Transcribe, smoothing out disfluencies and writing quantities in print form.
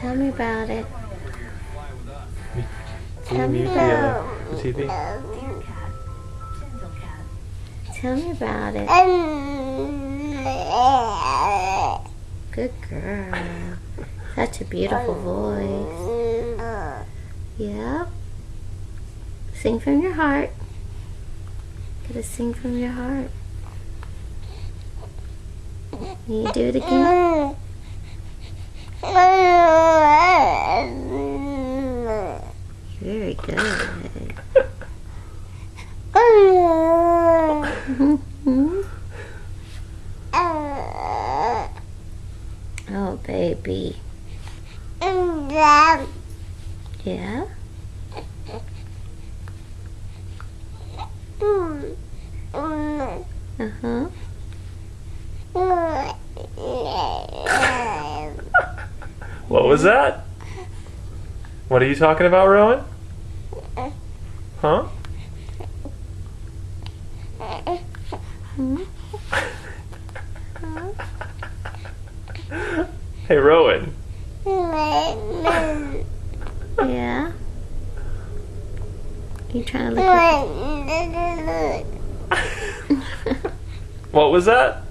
Tell me about it. Can you mute the TV? Tell me about it. Good girl. Such a beautiful voice. Yep. Sing from your heart. Gotta sing from your heart. Can you do it again? Very good. Oh, baby. Yeah? Uh-huh. What was that? What are you talking about, Rowan? Huh? Hey, Rowan. Yeah? You trying to look at What was that?